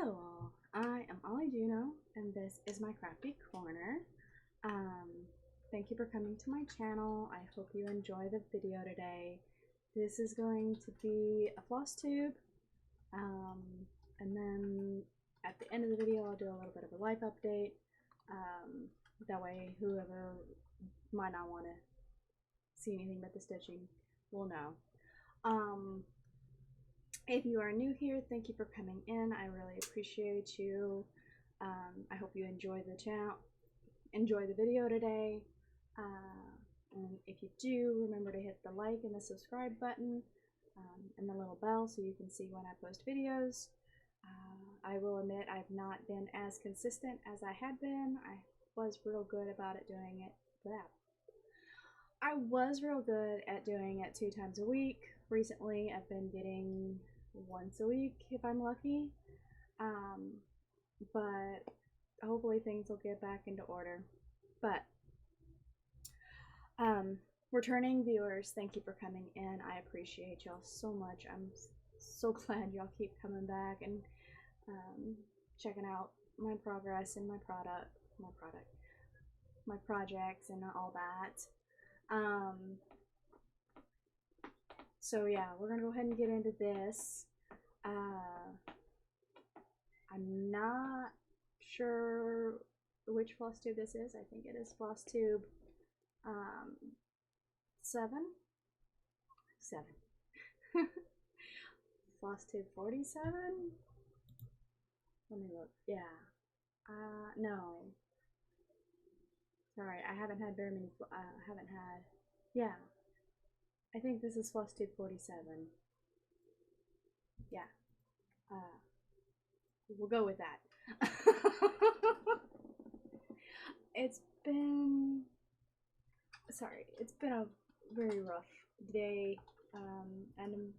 Hello all, I am Ollie Juno and this is my crafty corner. Thank you for coming to my channel. I hope you enjoy the video today. This is going to be a floss tube, and then at the end of the video I'll do a little bit of a life update. That way whoever might not want to see anything but the stitching will know. If you are new here, thank you for coming in. I really appreciate you. I hope you enjoy the video today. And if you do, remember to hit the like and the subscribe button and the little bell so you can see when I post videos. I will admit I've not been as consistent as I had been. I was real good about it doing it. I was real good at doing it 2 times a week. Recently, I've been getting once a week if I'm lucky, but hopefully things will get back into order. But returning viewers, thank you for coming in. I appreciate y'all so much. I'm so glad y'all keep coming back and checking out my progress and my projects and all that. So yeah, we're gonna go ahead and get into this. I'm not sure which floss tube this is. I think it is Flosstube 7. Flosstube 47. Let me look. Yeah. No. Sorry, I haven't had very many. Yeah. I think this is Flosstube 47. Yeah. We'll go with that. It's been a very rough day and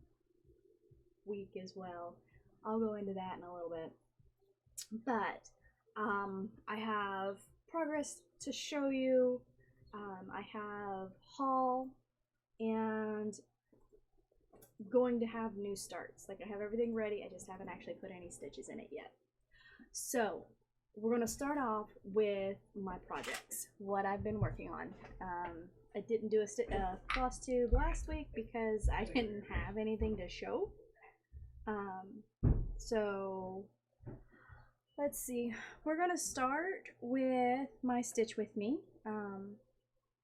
week as well. I'll go into that in a little bit. But I have progress to show you. I have haul and going to have new starts. Like, I have everything ready, I just haven't actually put any stitches in it yet. So we're going to start off with my projects, what I've been working on. I didn't do a floss tube last week because I didn't have anything to show. So let's see, we're going to start with my Stitch With Me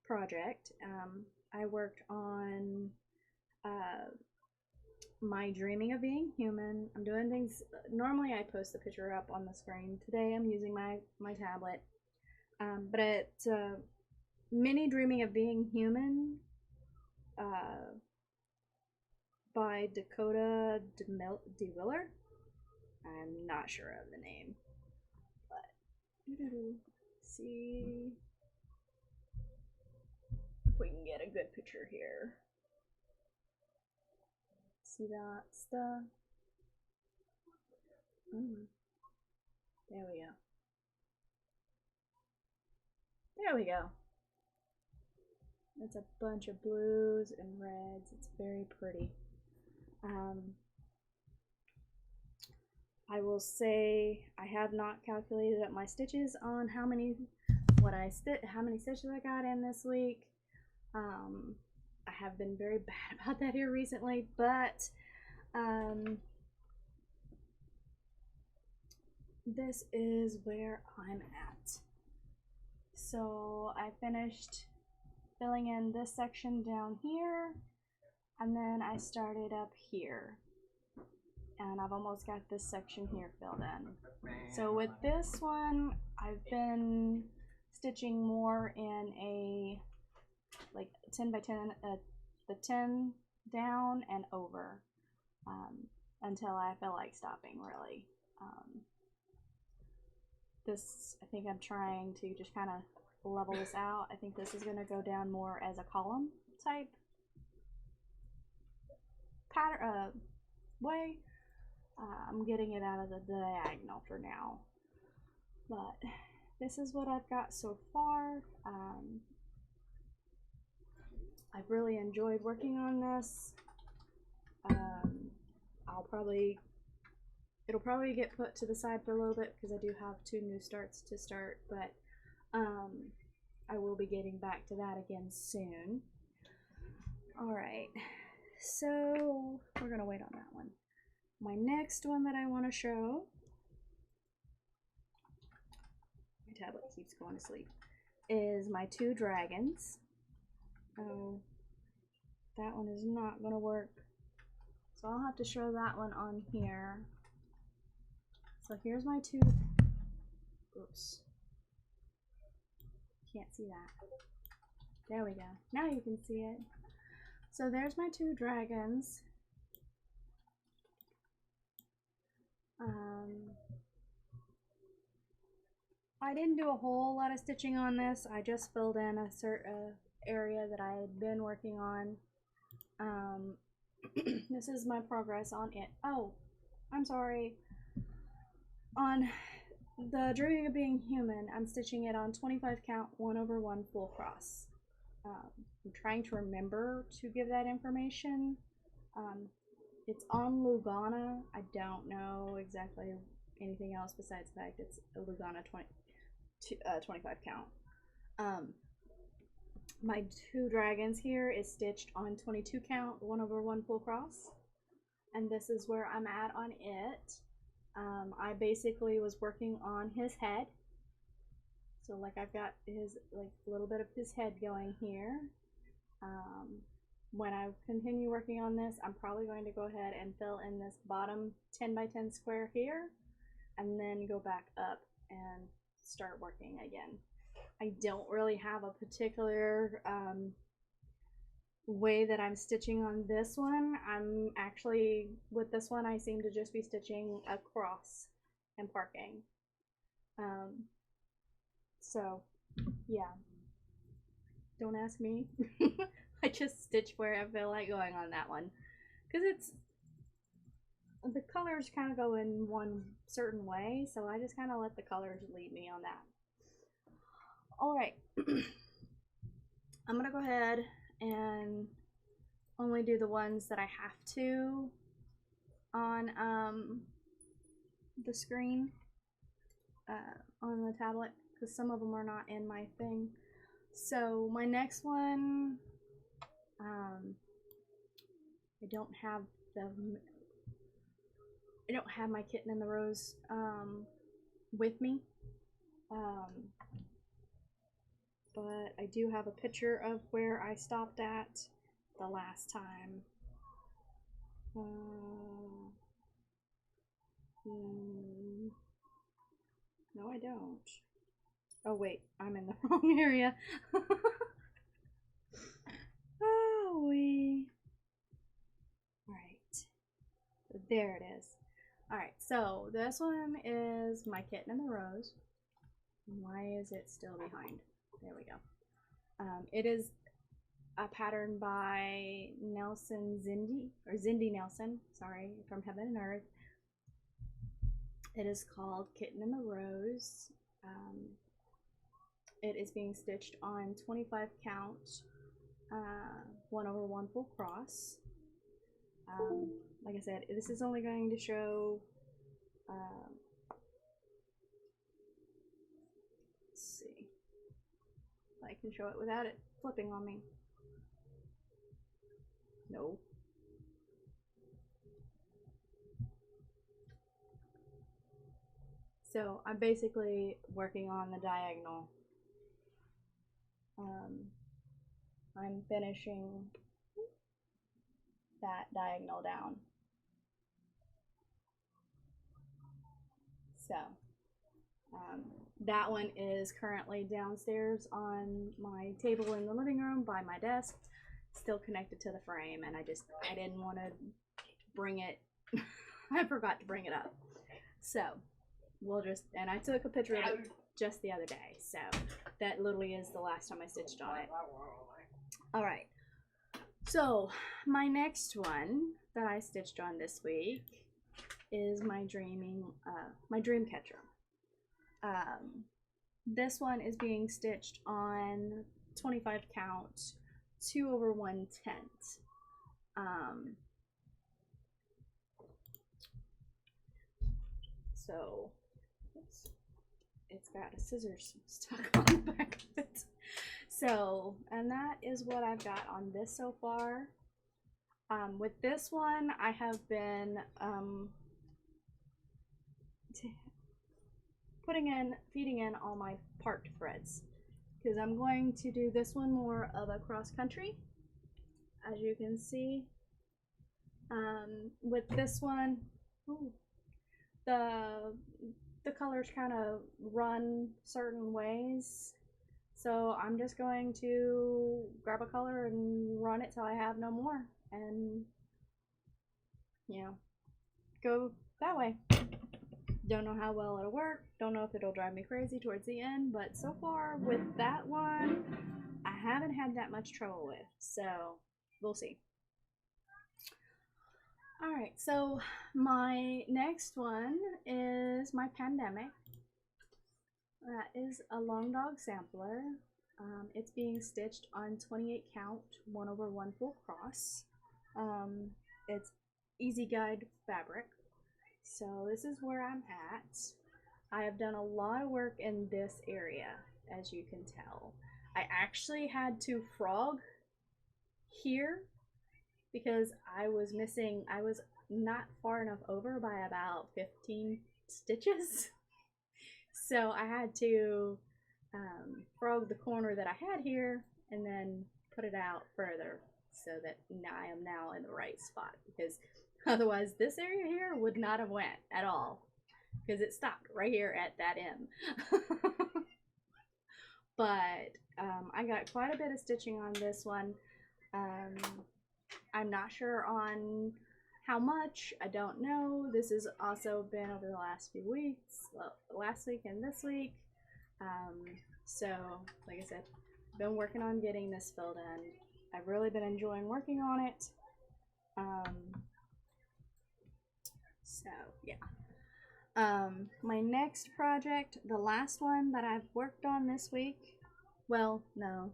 project. I worked on my Dreaming of Being Human. I'm doing things, normally I post the picture up on the screen. Today I'm using my tablet. But it's Mini Dreaming of Being Human by Dakota DeWiller. I'm not sure of the name, but see if we can get a good picture here. See that stuff? There we go. There we go. It's a bunch of blues and reds. It's very pretty. I will say I have not calculated up my stitches on how many stitches I got in this week. I have been very bad about that here recently, but this is where I'm at. So I finished filling in this section down here, and then I started up here, and I've almost got this section here filled in. So with this one, I've been stitching more in a like 10 by 10, the 10 down and over until I feel like stopping, really. This, I think I'm trying to just kind of level this out. I think this is going to go down more as a column type pattern way. I'm getting it out of the diagonal for now, but this is what I've got so far. I've really enjoyed working on this. I'll probably it'll probably get put to the side for a little bit because I do have 2 new starts to start, but I will be getting back to that again soon. Alright, so we're gonna wait on that one. My next one that I want to show, my tablet keeps going to sleep, is my 2 dragons. Oh, that one is not gonna work, so I'll have to show that one on here. So here's my 2, oops, can't see that. There we go, now you can see it. So there's my 2 dragons. I didn't do a whole lot of stitching on this. I just filled in a certain area that I had been working on. This is my progress on it. Oh, I'm sorry. On the Dreaming of Being Human, I'm stitching it on 25 count 1/1 full cross. I'm trying to remember to give that information. It's on Lugana. I don't know exactly anything else besides the fact it's a Lugana 25 count. My 2 dragons here is stitched on 22 count 1/1 full cross, and this is where I'm at on it. I basically was working on his head, so like I've got his like a little bit of his head going here. When I continue working on this, I'm probably going to go ahead and fill in this bottom 10 by 10 square here, and then go back up and start working again. I don't really have a particular way that I'm stitching on this one. I'm actually, with this one, I seem to just be stitching across and parking. So yeah, don't ask me. I just stitch where I feel like going on that one, because it's, the colors kind of go in one certain way, so I just kind of let the colors lead me on that. Alright, I'm gonna go ahead and only do the ones that I have to on the screen on the tablet, because some of them are not in my thing. So my next one, I don't have my Kitten and the Rose with me, but I do have a picture of where I stopped at the last time. No, I don't. Oh wait, I'm in the wrong area. Oh, alright, there it is. Alright, so this one is my Kitten and the Rose. Why is it still behind? There we go. It is a pattern by Zindi Nelson, sorry, from Heaven and Earth. It is called Kitten and the Rose. It is being stitched on 25 count 1/1 full cross. Like I said, this is only going to show let's see if I can show it without it flipping on me. No. So I'm basically working on the diagonal. I'm finishing that diagonal down. So that one is currently downstairs on my table in the living room by my desk, still connected to the frame, and I didn't want to bring it. I forgot to bring it up. So we'll just, and I took a picture of it just the other day, so that literally is the last time I stitched on it. Alright, so my next one that I stitched on this week is my dream catcher. This one is being stitched on 25 count 2/110. So, oops, it's got a scissors stuck on the back of it. So, and that is what I've got on this so far. With this one, I have been feeding in all my part threads, because I'm going to do this one more of a cross country, as you can see. With this one, ooh, the colors kind of run certain ways, so I'm just going to grab a color and run it till I have no more, and you know, go that way. Don't know how well it'll work, don't know if it'll drive me crazy towards the end, but so far with that one I haven't had that much trouble with, so we'll see. Alright, so my next one is my Pandemic. That is a long dog sampler. It's being stitched on 28 count 1/1 full cross. It's Easy Guide fabric. So this is where I'm at. I have done a lot of work in this area, as you can tell. I actually had to frog here because I was not far enough over by about 15 stitches. So I had to frog the corner that I had here and then put it out further so that I am now in the right spot, because otherwise this area here would not have went at all, because it stopped right here at that end. But I got quite a bit of stitching on this one. I'm not sure on how much, I don't know. This has also been over the last few weeks, well, last week and this week. So, like I said, I've been working on getting this filled in. I've really been enjoying working on it. So, yeah. My next project, the last one that I've worked on this week, well, no.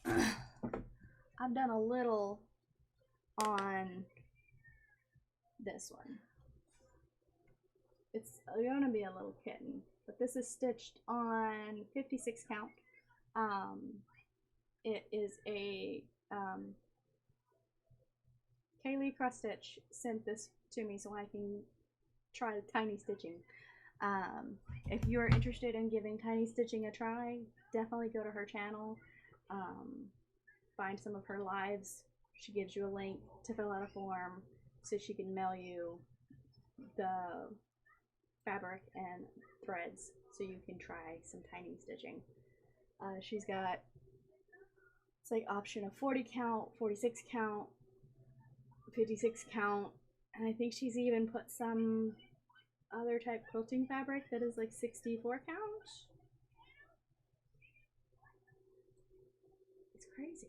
I've done a little on this one. It's going to be a little kitten, but this is stitched on 56 count. It is a Kaylee Cross Stitch sent this to me so I can try tiny stitching. If you're interested in giving tiny stitching a try, definitely go to her channel. Find some of her lives. She gives you a link to fill out a form so she can mail you the fabric and threads so you can try some tiny stitching. She's got, it's like option of 40 count, 46 count, 56 count, and I think she's even put some other type quilting fabric that is like 64 count. It's crazy.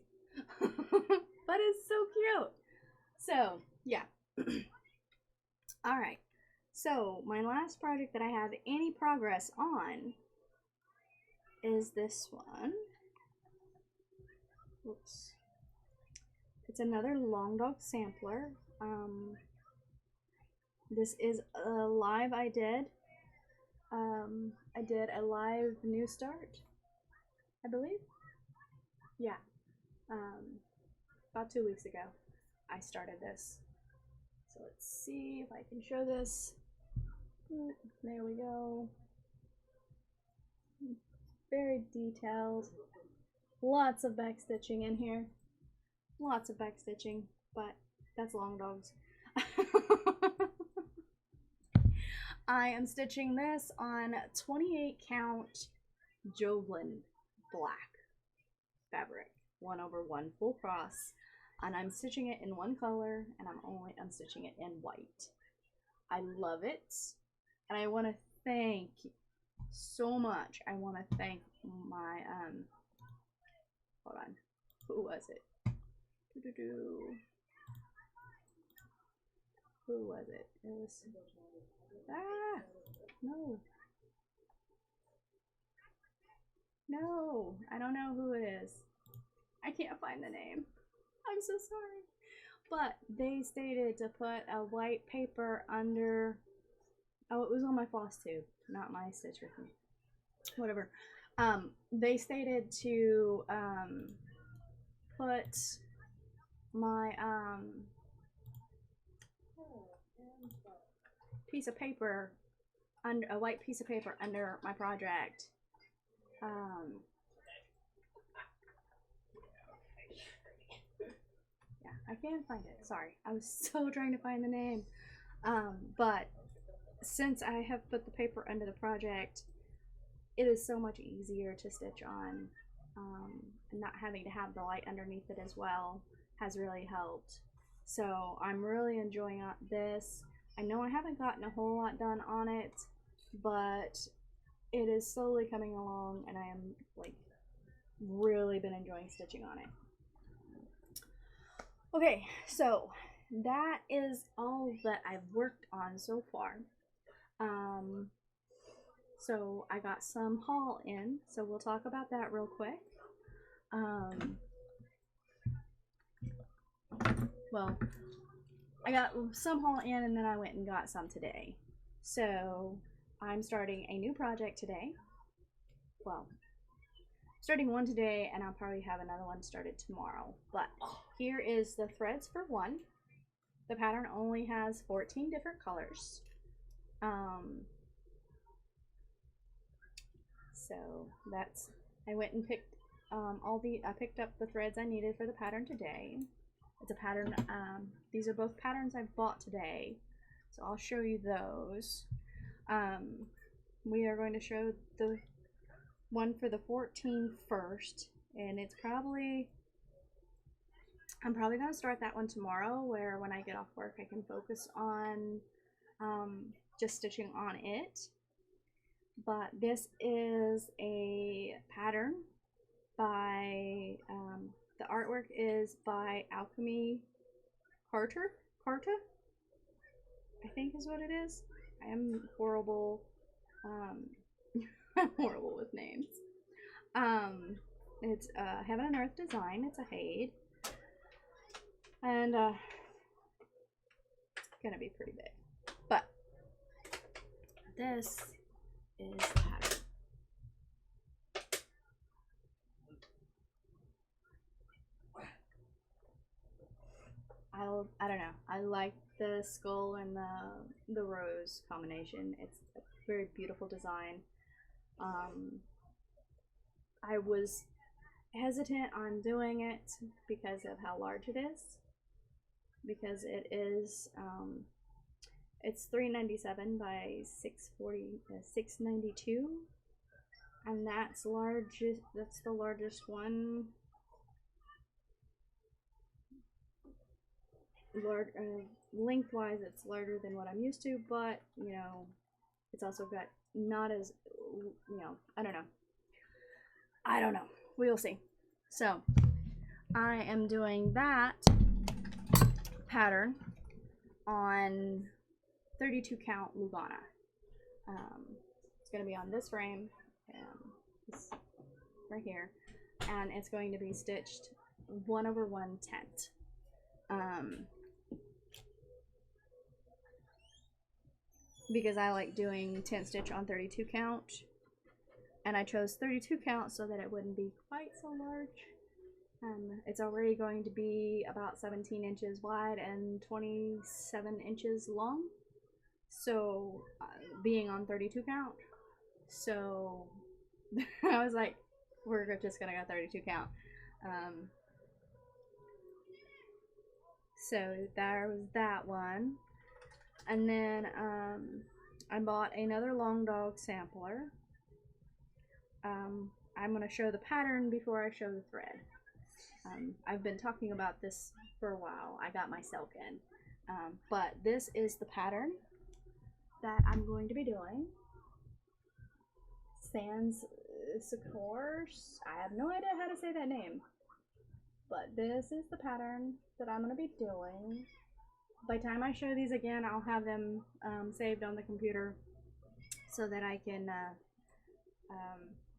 But it's so cute. So, yeah. Alright. So, my last project that I have any progress on is this one. Oops. It's another long dog sampler. This is a live I did. I did a live new start, I believe. Yeah. About 2 weeks ago, I started this. So let's see if I can show this. There we go. Very detailed. Lots of back stitching in here. Lots of back stitching, but that's long dogs. I am stitching this on 28 count Jovelin black fabric, 1/1 full cross, and I'm stitching it in one color, and I'm stitching it in white. I love it, and I want to thank so much. I want to thank my hold on, who was it? Who was it? It was no, I don't know who it is. I can't find the name. I'm so sorry. But they stated to put a white paper under Oh, it was on my Flosstube, not my stitch with me. Whatever. They stated to put my piece of paper under a white piece of paper under my project. Yeah, I can't find it. Sorry, I was so trying to find the name. But since I have put the paper under the project, it is so much easier to stitch on, and not having to have the light underneath it as well has really helped. So I'm really enjoying this. I know I haven't gotten a whole lot done on it, but it is slowly coming along, and I am like really been enjoying stitching on it. Okay, so that is all that I've worked on so far. So I got some haul in, so we'll talk about that real quick. Well, I got some haul in, and then I went and got some today. So I'm starting a new project today. Well, starting one today, and I'll probably have another one started tomorrow. But here is the threads for one. The pattern only has 14 different colors. So that's, I went and picked I picked up the threads I needed for the pattern today. It's a pattern, these are both patterns I bought today, so I'll show you those. We are going to show the one for the 14 first, and it's probably, I'm probably going to start that one tomorrow, where when I get off work I can focus on just stitching on it. But this is a pattern by, the artwork is by Alchemy Carter, I think is what it is. I am horrible, I'm horrible with names. It's Heaven and Earth design. It's a HAED, and it's gonna be pretty big. But this is the pattern. I don't know. I like the skull and the rose combination. It's a very beautiful design. I was hesitant on doing it because of how large it is. Because it is, it's 397 by 692, and that's largest. That's the largest one. Lengthwise, it's larger than what I'm used to, but you know, it's also got not as, you know, I don't know. We'll see. So I am doing that pattern on 32 count Lugana. It's going to be on this frame, this right here, and it's going to be stitched 1/110th. Because I like doing 10 stitch on 32 count, and I chose 32 count so that it wouldn't be quite so large. It's already going to be about 17 inches wide and 27 inches long, so being on 32 count, so I was like, we're just gonna go 32 count. So there was that one. And then I bought another long dog sampler. I'm going to show the pattern before I show the thread. I've been talking about this for a while. I got my silk in. But this is the pattern that I'm going to be doing. Sans Secours. I have no idea how to say that name. But this is the pattern that I'm going to be doing. By the time I show these again, I'll have them saved on the computer so that I can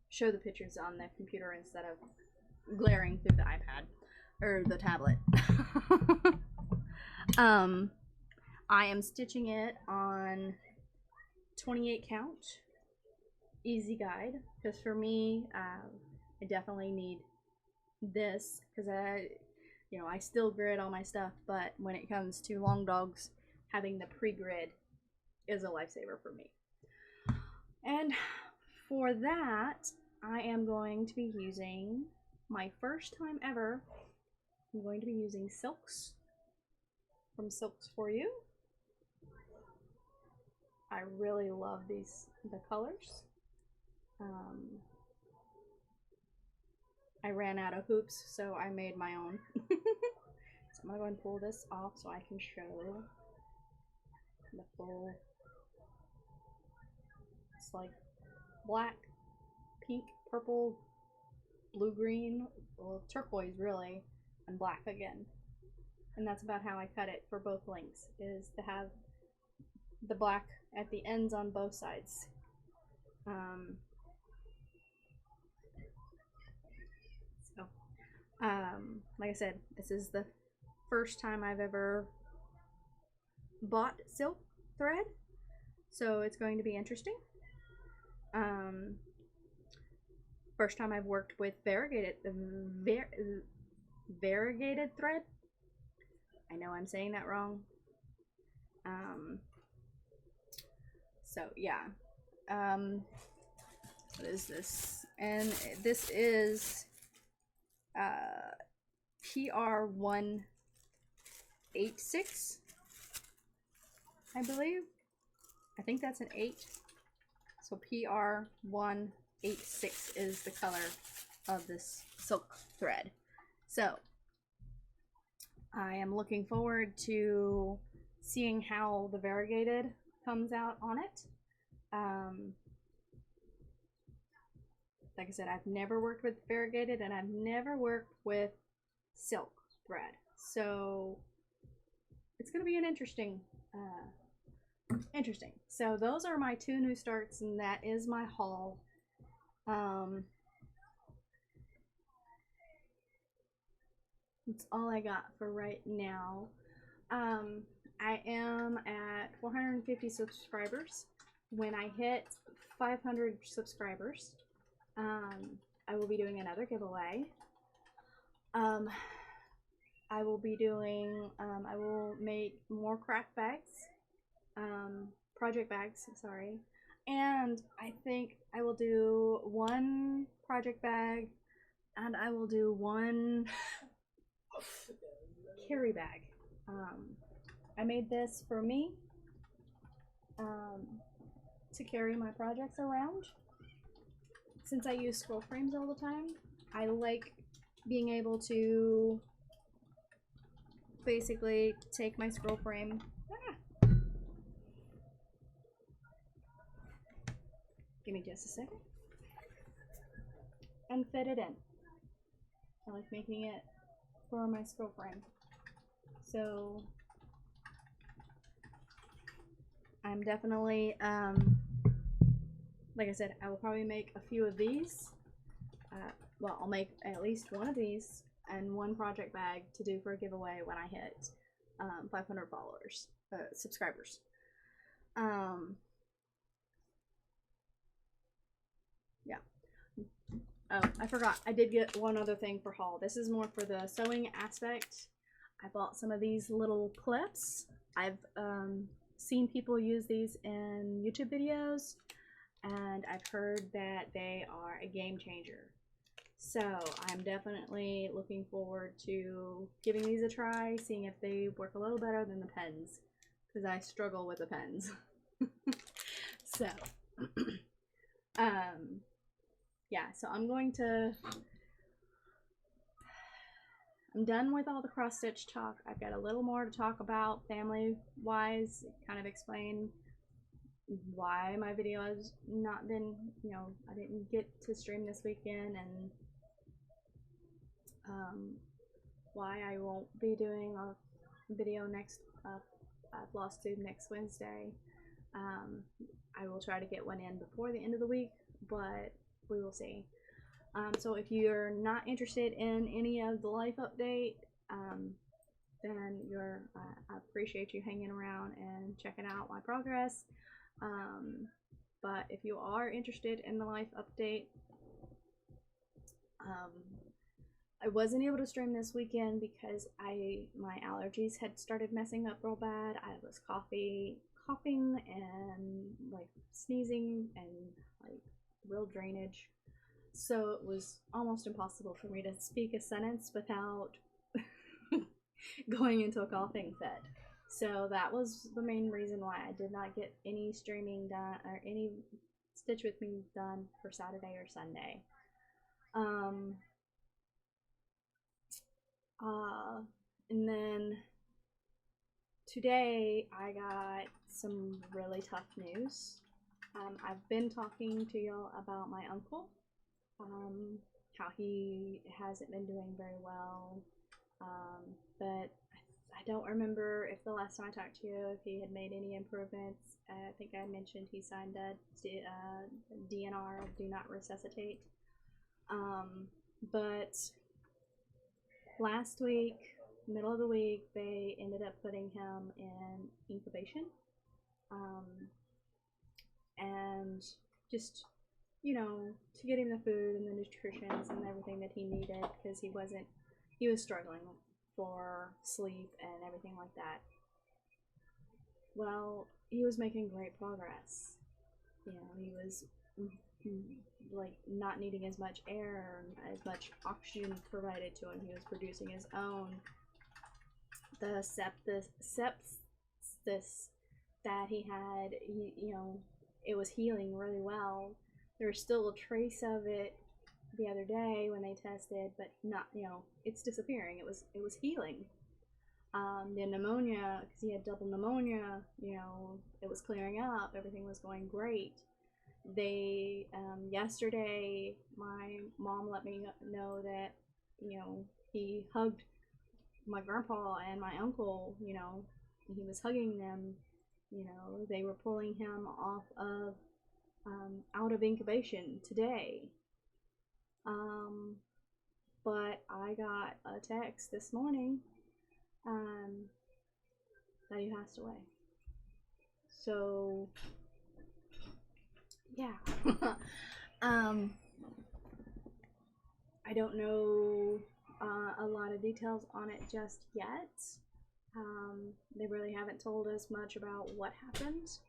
show the pictures on the computer instead of glaring through the iPad or the tablet. I am stitching it on 28 count easy guide, because for me, I definitely need this because I still grid all my stuff, but when it comes to long dogs, having the pre-grid is a lifesaver for me. And for that, I am going to be using, my first time ever, I'm going to be using Silks from Silks For You. I really love the colors. I ran out of hoops, so I made my own. So I'm gonna go and pull this off so I can show the full. It's like black, pink, purple, blue, green, well, turquoise really, and black again. And that's about how I cut it for both lengths, is to have the black at the ends on both sides. Like I said, this is the first time I've ever bought silk thread, so it's going to be interesting. First time I've worked with variegated thread. I know I'm saying that wrong. So yeah. What is this? And this is PR186, I believe. I think that's an 8. So PR186 is the color of this silk thread. So I am looking forward to seeing how the variegated comes out on it. Like I said, I've never worked with variegated, and I've never worked with silk thread, so it's gonna be an interesting. So those are my 2 new starts, and that is my haul. That's all I got for right now. I am at 450 subscribers. When I hit 500 subscribers, I will be doing another giveaway. I will be doing, I will make more craft bags, project bags, sorry. And I think I will do 1 project bag, and I will do 1 carry bag. I made this for me, to carry my projects around. Since I use scroll frames all the time, I like being able to basically take my scroll frame, give me just a second, and fit it in. I like making it for my scroll frame. So I'm definitely, like I said, I will probably make a few of these. Well, I'll make at least 1 of these and 1 project bag to do for a giveaway when I hit 500 followers, subscribers. Yeah. Oh, I forgot. I did get 1 other thing for haul. This is more for the sewing aspect. I bought some of these little clips. I've seen people use these in YouTube videos, and I've heard that they are a game changer. So I'm definitely looking forward to giving these a try, seeing if they work a little better than the pens, because I struggle with the pens. So yeah, so I'm done with all the cross stitch talk. I've got a little more to talk about family wise, kind of explain why my video has not been, I didn't get to stream this weekend, and why I won't be doing a video next Flosstube next Wednesday. I will try to get one in before the end of the week, but we will see. So if you're not interested in any of the life update, then I appreciate you hanging around and checking out my progress. But if you are interested in the life update, I wasn't able to stream this weekend because my allergies had started messing up real bad. I was coughing and like sneezing and like real drainage. So it was almost impossible for me to speak a sentence without going into a coughing fit. So that was the main reason why I did not get any streaming done or any Stitch With Me done for Saturday or Sunday. And then today I got some really tough news. I've been talking to y'all about my uncle, how he hasn't been doing very well, but I don't remember if the last time I talked to you, if he had made any improvements. I think I mentioned he signed a DNR, Do Not Resuscitate. But last week, middle of the week, they ended up putting him in incubation. And just, you know, to get him the food and the nutritions and everything that he needed, because he was struggling for sleep and everything like that. Well, he was making great progress. You know, he was like not needing as much air, as much oxygen provided to him. He was producing his own. The sepsis that he had, you know, it was healing really well. There was still a trace of it the other day when they tested, but not, you know, it's disappearing. It was healing. The pneumonia, because he had double pneumonia, you know, it was clearing up. Everything was going great. They yesterday, my mom let me know that, you know, he hugged my grandpa and my uncle. You know, he was hugging them. You know, they were pulling him off of out of incubation today. But I got a text this morning that he passed away. So yeah. I don't know a lot of details on it just yet. They really haven't told us much about what happened.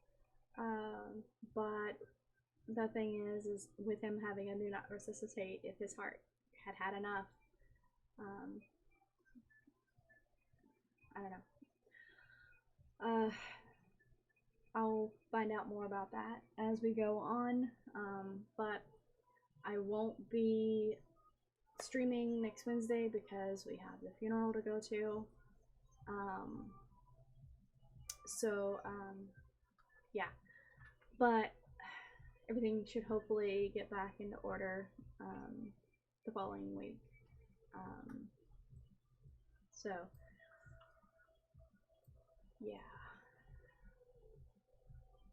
But the thing is with him having a Do Not Resuscitate, if his heart had enough, I don't know. I'll find out more about that as we go on. But I won't be streaming next Wednesday because we have the funeral to go to. Yeah. But everything should hopefully get back into order the following week. So, yeah.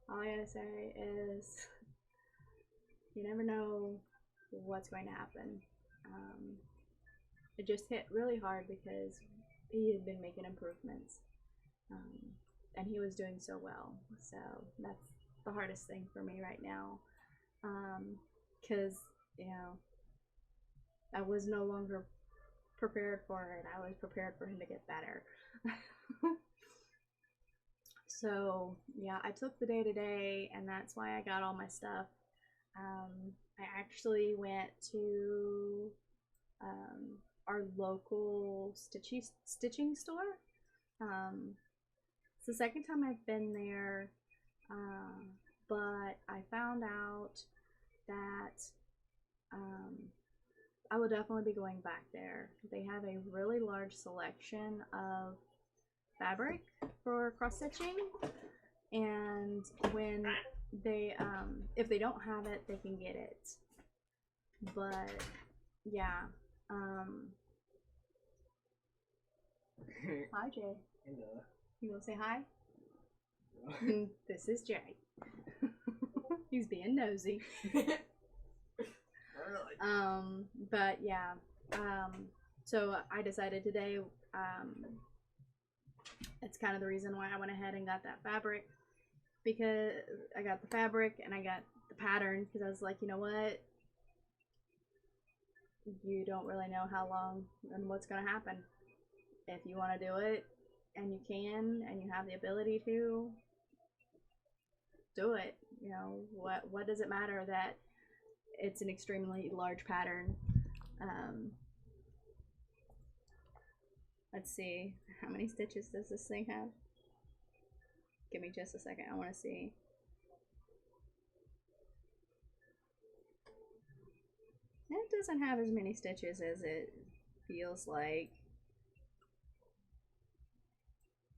All I gotta say is you never know what's going to happen. It just hit really hard because he had been making improvements. And he was doing so well. So that's the hardest thing for me right now. Because, you know, I was no longer prepared for it. I was prepared for him to get better. So, yeah, I took the day today, and that's why I got all my stuff. I actually went to our local stitching store. It's the second time I've been there, but I found out that I will definitely be going back there. They have a really large selection of fabric for cross stitching, and when they if they don't have it, they can get it. But yeah, hi Jay. Hello. You gonna say hi? This is Jay. He's being nosy. But yeah, so I decided today, it's kind of the reason why I went ahead and got that fabric. because I got the fabric and I got the pattern, because I was like, you know what, you don't really know how long and what's going to happen. If you want to do it and you can and you have the ability to, do it. You know, what does it matter that it's an extremely large pattern? Let's see, how many stitches does this thing have? Give me just a second, I want to see. It doesn't have as many stitches as it feels like.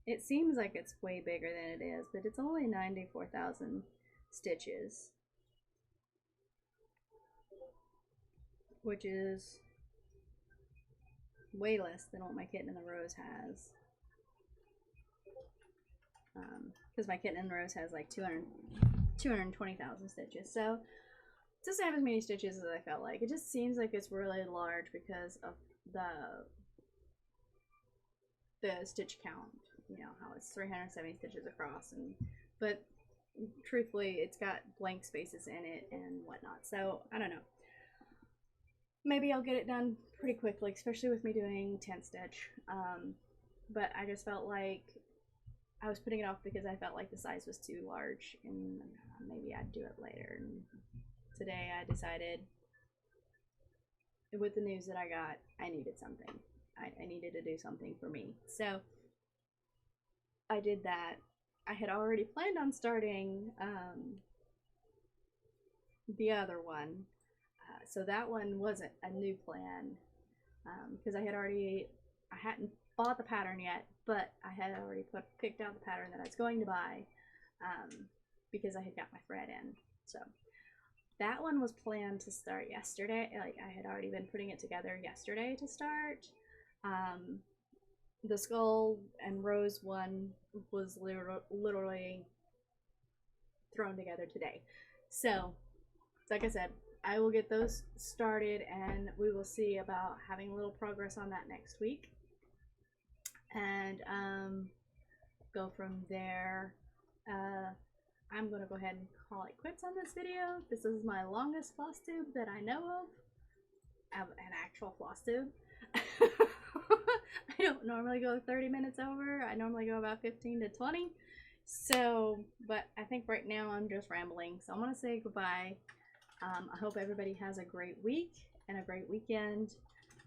It seems like it's way bigger than it is, but it's only 94,000 stitches, which is way less than what my Kitten and the Rose has. Because my Kitten and the Rose has like 220,000 stitches. So it doesn't have as many stitches as I felt like. It just seems like it's really large because of the stitch count. You know, how it's 370 stitches across, but truthfully it's got blank spaces in it and whatnot. So I don't know. Maybe I'll get it done pretty quickly, especially with me doing 10 stitch. But I just felt like I was putting it off because I felt like the size was too large, and maybe I'd do it later. And today I decided, with the news that I got, I needed something. I needed to do something for me. So I did that. I had already planned on starting the other one. So that one wasn't a new plan, because I hadn't bought the pattern yet, but I had already picked out the pattern that I was going to buy, because I had got my thread in. So that one was planned to start yesterday. Like, I had already been putting it together yesterday to start. The skull and rose one was literally thrown together today. So, like I said, I will get those started, and we will see about having a little progress on that next week, and go from there. I'm gonna go ahead and call it quits on this video. This is my longest floss tube that I know of an actual floss tube. I don't normally go 30 minutes over. I normally go about 15 to 20. So, but I think right now I'm just rambling. So I'm gonna say goodbye. I hope everybody has a great week and a great weekend,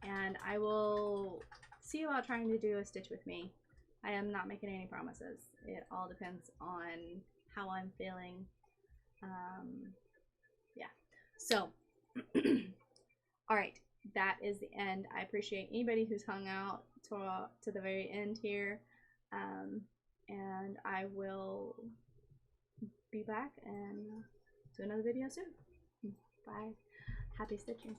and I will see about trying to do a stitch with me. I am not making any promises. It all depends on how I'm feeling. Yeah. So, alright, that is the end. I appreciate anybody who's hung out to the very end here. And I will be back and do another video soon. Bye. Happy stitching.